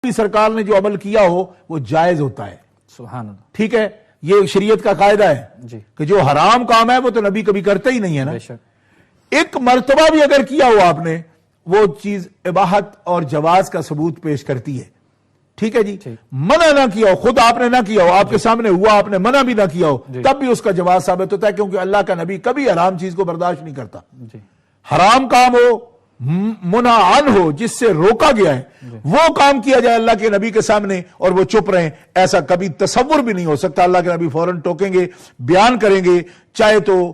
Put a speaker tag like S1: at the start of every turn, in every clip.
S1: سرکار نے جو عمل کیا ہو وہ جائز ہوتا ہے.
S2: سبحان اللہ.
S1: ٹھیک ہے, یہ شریعت کا قاعدہ ہے
S2: جی
S1: کہ جو حرام کام ہے وہ تو نبی کبھی کرتے ہی نہیں ہے نا.
S2: بے شک.
S1: ایک مرتبہ بھی اگر کیا ہو آپ نے, وہ چیز اباحت اور جواز کا ثبوت پیش کرتی ہے. ٹھیک ہے جی. منع نہ کیا ہو, خود آپ نے نہ کیا ہو, آپ کے سامنے ہوا, آپ نے منع بھی نہ کیا ہو, تب بھی اس کا جواز ثابت ہوتا ہے, کیونکہ اللہ کا نبی کبھی حرام چیز کو برداشت نہیں کرتا. حرام کام ہو, منع عن ہو, جس سے روکا گیا ہے, وہ کام کیا جائے اللہ کے نبی کے سامنے اور وہ چپ رہیں, ایسا کبھی تصور بھی نہیں ہو سکتا. اللہ کے نبی فوراً ٹوکیں گے, بیان کریں گے, چاہے تو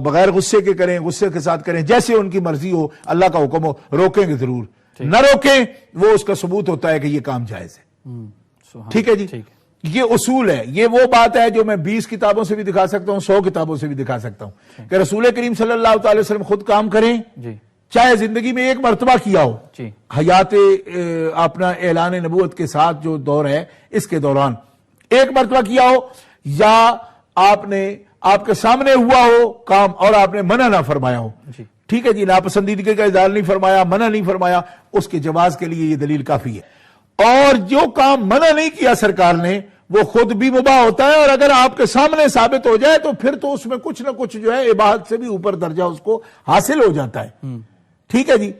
S1: بغیر غصے کے کریں, غصے کے ساتھ کریں, جیسے ان کی مرضی ہو, اللہ کا حکم ہو, روکیں گے ضرور. نہ روکیں, وہ اس کا ثبوت ہوتا ہے کہ یہ کام جائز ہے. ٹھیک ہے جی. یہ اصول ہے. یہ وہ بات ہے جو میں 20 کتابوں سے بھی دکھا سکتا ہوں, 100 کتابوں سے بھی دکھا سکتا ہوں, کہ رسول کریم صلی اللہ تعالی وسلم خود کام کریں, چاہے زندگی میں ایک مرتبہ کیا ہو, حیات اپنا اعلان نبوت کے ساتھ جو دور ہے اس کے دوران ایک مرتبہ کیا ہو, یا آپ کے سامنے ہوا ہو کام اور آپ نے منع نہ فرمایا ہو. ٹھیک ہے جی. ناپسندیدگی کا اظہار نہیں فرمایا, منع نہیں فرمایا, اس کے جواز کے لیے یہ دلیل کافی ہے. اور جو کام منع نہیں کیا سرکار نے وہ خود بھی مباح ہوتا ہے, اور اگر آپ کے سامنے ثابت ہو جائے تو پھر تو اس میں کچھ نہ کچھ جو ہے اباحت سے بھی اوپر درجہ اس کو حاصل ہو جاتا ہے. ٹھیک ہے جی.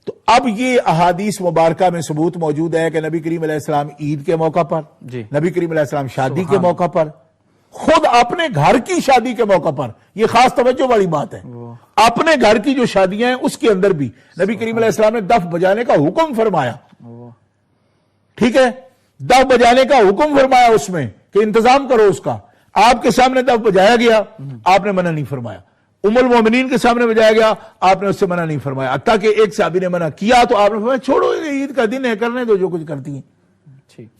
S1: تو اب یہ احادیث مبارکہ میں ثبوت موجود ہے کہ نبی کریم علیہ السلام عید کے موقع پر, نبی کریم علیہ السلام شادی کے موقع پر, خود اپنے گھر کی شادی کے موقع پر, یہ خاص توجہ والی بات ہے, اپنے گھر کی جو شادیاں ہیں اس کے اندر بھی نبی کریم علیہ السلام نے دف بجانے کا حکم فرمایا. ٹھیک ہے, دف بجانے کا حکم فرمایا اس میں کہ انتظام کرو اس کا. آپ کے سامنے دف بجایا گیا, آپ نے منع نہیں فرمایا. ام المومنین کے سامنے بجایا گیا, آپ نے اس سے منع نہیں فرمایا. حتیٰ کہ ایک صحابی نے منع کیا تو آپ نے فرمایا چھوڑو, عید کا دن ہے, کرنے دو جو کچھ کرتی ہیں.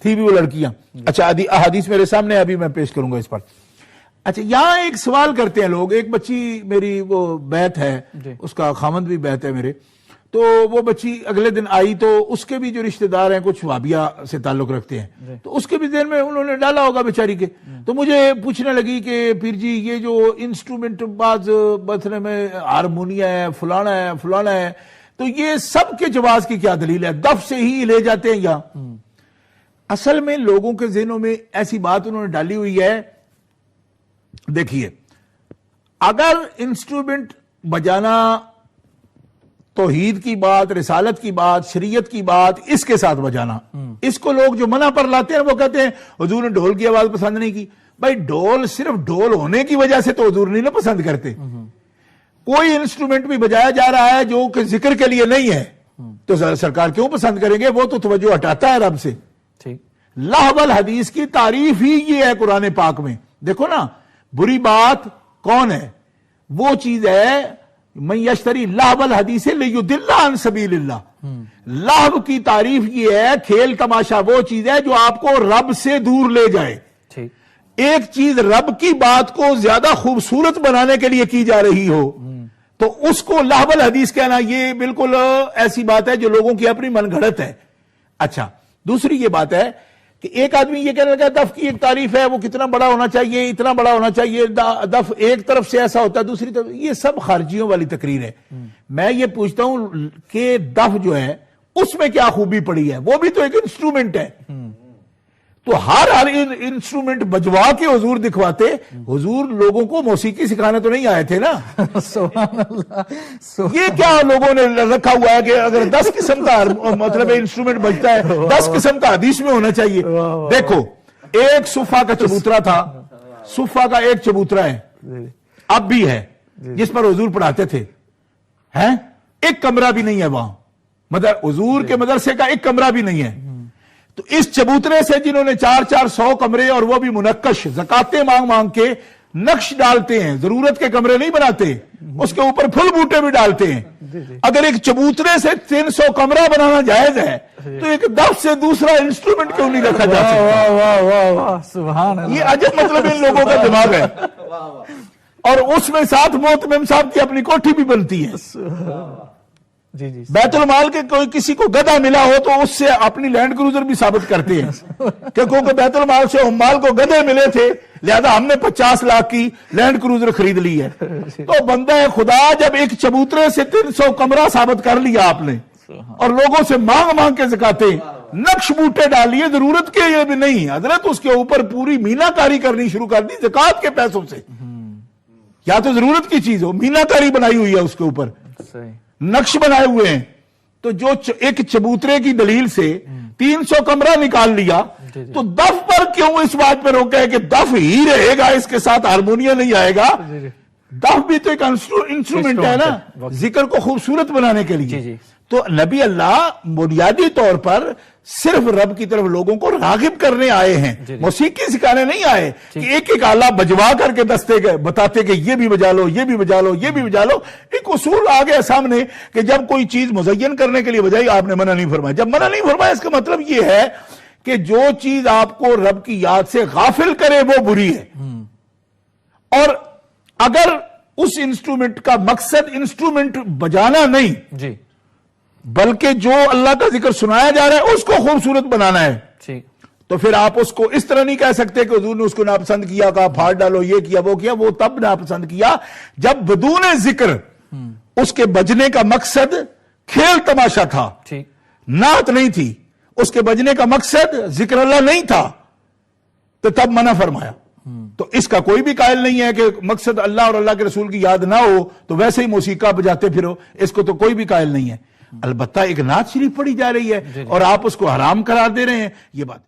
S1: تھی بھی وہ لڑکیاں. اچھا, احادیث میرے سامنے ابھی میں پیش کروں گا اس پر. اچھا, یہاں ایک سوال کرتے ہیں لوگ. ایک بچی میری وہ بیت ہے, اس کا خامند بھی بیت ہے میرے, تو وہ بچی اگلے دن آئی تو اس کے بھی جو رشتہ دار ہیں کچھ وابیہ سے تعلق رکھتے ہیں, تو اس کے بھی ذہن میں انہوں نے ڈالا ہوگا بیچاری کے. تو مجھے پوچھنے لگی کہ پیر جی یہ جو انسٹرومنٹ بعض مثلا میں ہارمونیا ہے, فلانا ہے, تو یہ سب کے جواز کی کیا دلیل ہے, دف سے ہی لے جاتے ہیں یا؟ اصل میں لوگوں کے ذہنوں میں ایسی بات انہوں نے ڈالی ہوئی ہے. دیکھیے, اگر انسٹرومنٹ بجانا توحید کی بات, رسالت کی بات, شریعت کی بات, اس کے ساتھ بجانا, اس کو لوگ جو منع پر لاتے ہیں وہ کہتے ہیں حضور نے ڈھول کی آواز پسند نہیں کی. بھائی ڈھول صرف ڈھول ہونے کی وجہ سے تو حضور نہیں نہ پسند کرتے. کوئی انسٹرومنٹ بھی بجایا جا رہا ہے جو کہ ذکر کے لیے نہیں ہے تو سرکار کیوں پسند کریں گے, وہ تو توجہ ہٹاتا ہے رب سے. لہو الحدیث کی تعریف ہی یہ ہے قرآن پاک میں. دیکھو نا, بری بات کون ہے, وہ چیز ہے من یشتری لہو الحدیث لیضل عن سبیل اللہ. لہو کی تعریف یہ ہے, کھیل تماشا وہ چیز ہے جو آپ کو رب سے دور لے جائے. ایک چیز رب کی بات کو زیادہ خوبصورت بنانے کے لیے کی جا رہی ہو تو اس کو لہو الحدیث کہنا یہ بالکل ایسی بات ہے جو لوگوں کی اپنی من گھڑت ہے. اچھا, دوسری یہ بات ہے کہ ایک آدمی یہ کہنے لگا دف کی ایک تعریف ہے, وہ کتنا بڑا ہونا چاہیے, اتنا بڑا ہونا چاہیے, دف ایک طرف سے ایسا ہوتا ہے, دوسری طرف, یہ سب خارجیوں والی تقریر ہے. میں یہ پوچھتا ہوں کہ دف جو ہے اس میں کیا خوبی پڑی ہے, وہ بھی تو ایک انسٹرومنٹ ہے. تو ہر انسٹرومنٹ بجوا کے حضور دکھواتے. حضور لوگوں کو موسیقی سکھانے تو نہیں آئے تھے نا. یہ کیا لوگوں نے رکھا ہوا ہے کہ اگر 10 قسم کا مطلب انسٹرومنٹ بجتا ہے 10 قسم کا حدیث میں ہونا چاہیے. دیکھو, ایک صفہ کا چبوترا تھا, صفہ کا ایک چبوترا ہے, اب بھی ہے, جس پر حضور پڑھاتے تھے. ایک کمرہ بھی نہیں ہے وہاں, مطلب حضور کے مدرسے کا ایک کمرہ بھی نہیں ہے. تو اس چبوترے سے جنہوں نے 400 کمرے, اور وہ بھی منقش, زکاتیں مانگ کے نقش ڈالتے ہیں, ضرورت کے کمرے نہیں بناتے, اس کے اوپر پھل بوٹے بھی ڈالتے ہیں. اگر ایک چبوترے سے 300 کمرہ بنانا جائز ہے تو ایک دف سے دوسرا انسٹرومنٹ کیوں نہیں رکھا جا سکتا؟ یہ عجب مطلب ان لوگوں کا دماغ ہے. اور اس میں ساتھ محتمم صاحب کی اپنی کوٹھی بھی بنتی ہے. بیت المال کے کوئی کسی کو گدھا ملا ہو تو اس سے اپنی لینڈ کروزر بھی ثابت کرتے ہیں کہ کیونکہ بیت المال سے عمال کو گدھے ملے تھے لہذا ہم نے 50 لاکھ کی لینڈ کروزر خرید لی ہے. تو بندہ خدا جب ایک چبوترے سے 300 کمرہ ثابت کر لیا آپ نے اور لوگوں سے مانگ کے زکاتے نقش بوٹے ڈالیے ضرورت کے یہ بھی نہیں، حضرت اس کے اوپر پوری مینا کاری کرنی شروع کر دی زکات کے پیسوں سے. یا تو ضرورت کی چیز ہو، مینا کاری بنائی ہوئی ہے اس کے اوپر، نقش بنائے ہوئے ہیں. تو جو ایک چبوترے کی دلیل سے 300 کمرہ نکال لیا، تو دف پر کیوں اس بات پہ روکا ہے کہ دف ہی رہے گا، اس کے ساتھ ہارمونیم نہیں آئے گا؟ دف بھی تو ایک انسٹرومنٹ ہے نا ذکر کو خوبصورت بنانے کے لیے. تو نبی اللہ بنیادی طور پر صرف رب کی طرف لوگوں کو راغب کرنے آئے ہیں، موسیقی سکھانے نہیں آئے کہ ایک ایک آلہ بجوا کر کے دستے گئے بتاتے کہ یہ بھی بجا لو، یہ بھی بجا لو، یہ بھی بجا لو. ایک اصول آ گیا سامنے کہ جب کوئی چیز مزین کرنے کے لیے بجائی آپ نے منع نہیں فرمایا. جب منع نہیں فرمایا اس کا مطلب یہ ہے کہ جو چیز آپ کو رب کی یاد سے غافل کرے وہ بری ہے. اور اگر اس انسٹرومنٹ کا مقصد انسٹرومنٹ بجانا نہیں
S2: جی
S1: بلکہ جو اللہ کا ذکر سنایا جا رہا ہے اس کو خوبصورت بنانا ہے، تو پھر آپ اس کو اس طرح نہیں کہہ سکتے کہ حضور نے اس کو ناپسند کیا، کہا پھاڑ ڈالو، یہ کیا وہ کیا. وہ تب ناپسند کیا جب بدون ذکر اس کے بجنے کا مقصد کھیل تماشا تھا، نعت نہیں تھی، اس کے بجنے کا مقصد ذکر اللہ نہیں تھا، تو تب منع فرمایا. تو اس کا کوئی بھی قائل نہیں ہے کہ مقصد اللہ اور اللہ کے رسول کی یاد نہ ہو تو ویسے ہی موسیقہ بجاتے پھرو، اس کو تو کوئی بھی قائل نہیں ہے. البتہ ایک نعت شریف پڑھی جا رہی ہے اور آپ اس کو حرام قرار دے رہے ہیں، یہ بات